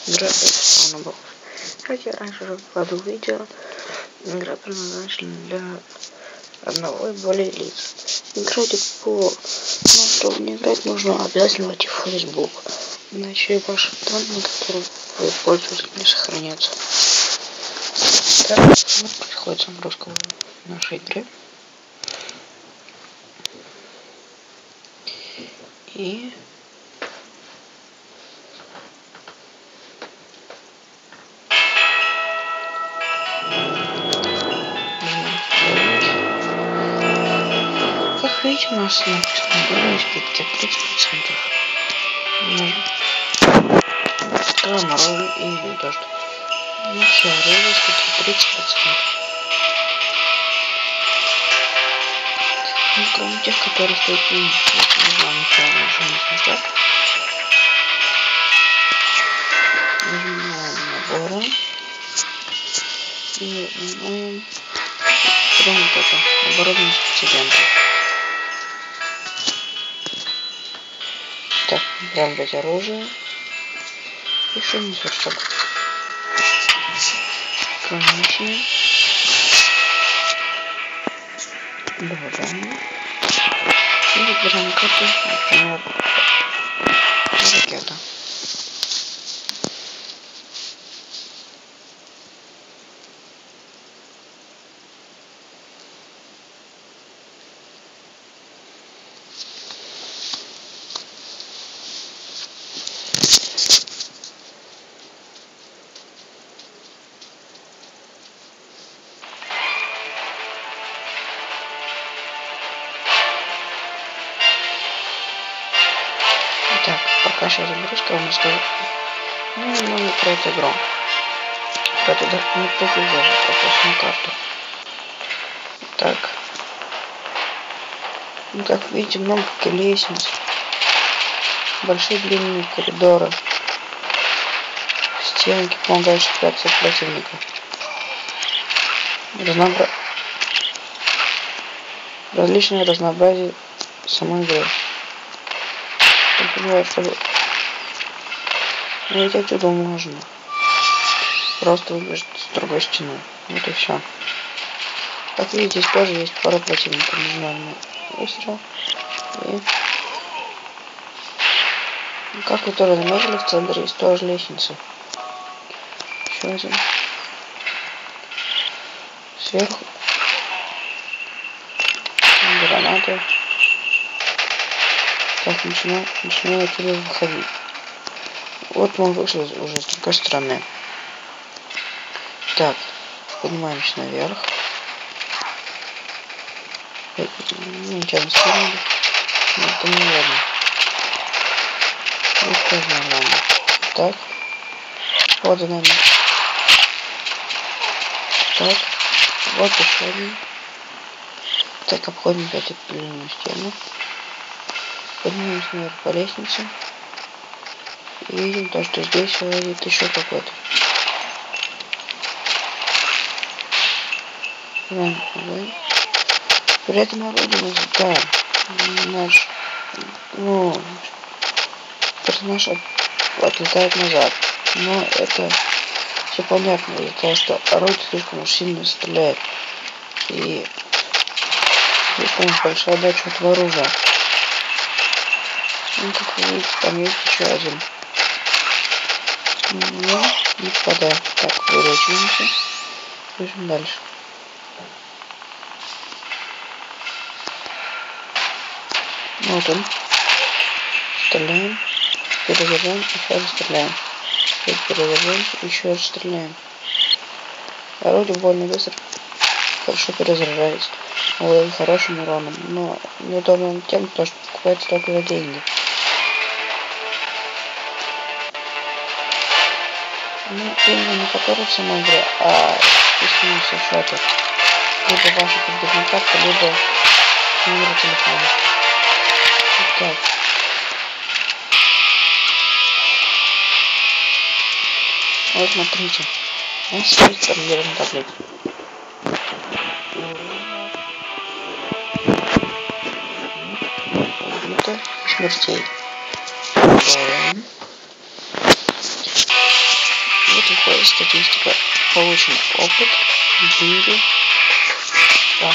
Здравствуйте, снова был. Как я раньше уже выкладывал видео, игра предназначена для одного и более лиц. Играть по... Но чтобы не играть, нужно обязательно войти в Facebook. Иначе ваши данные, которые вы пользуетесь, не сохранятся. Так, вот происходит загрузка в нашей игре. И... Как видите, у нас написано было скидки 30%. Открываем оружие и видим то, что на все оружие скидки 30%. Ну, кроме тех, которые стоят не знаю, ничего не смешать. Нажимаем наборы и нажимаем вот это оборудование спецагента. Так, прям взять оружие и шумный сверчок. Конечно. Добавляем. И выбираем карту, например, ракета. Так, пока сейчас загрузка, вам расскажу немного про эту игру. Про эту не похуй даже, про простую карту. Так. Ну, как видите, много лестниц. Большие длинные коридоры. Стенки, помогающие спрятаться от противника. Различное разнообразие самой игры. Например, чтобы найти отсюда можно. Просто выбежать с другой стены. Вот и все. Как видите, здесь тоже есть пара противников. Нажимаем на выстрел. И как вы тоже заметили, в центре есть тоже лестница. Еще один. Сверху. Гранаты. Так, начинаем отсюда выходить. Вот мы вышли уже с другой стороны. Так, поднимаемся наверх. Ничего не вспомнили. Но это не верно. Вот тоже нормально. Так. Вот за нами. Так. Вот еще один. Так, обходим опять эту длинную стену. Поднимаемся наверх по лестнице. И видим то, что здесь ловит еще какой-то. При этом орудие мы сбиваем. Наш, персонаж отлетает назад. Но это все понятно из-за того, что орудие слишком уж сильно стреляет. И слишком уж большая отдача от оружия. Ну, как вы видите, там есть еще один. Но не попадает. Так, выручиваемся. Бежим дальше. Вот он. Стреляем. Перезаряжаем. Еще раз стреляем. Перезаряжаем. Еще раз стреляем. Орудие больно быстро. Хорошо перезаряжается. Обладает хорошим уроном. Но неудобно тем, что покупается только за деньги. Ну, деньги не которые в самой игре, а искусственные софшоты. Либо ваша кредитная карта, либо номер телефона. Так. Вот смотрите. У нас есть проблемная таблица. Убито смертей. тут выходит статистика. Получен опыт, деньги. Да.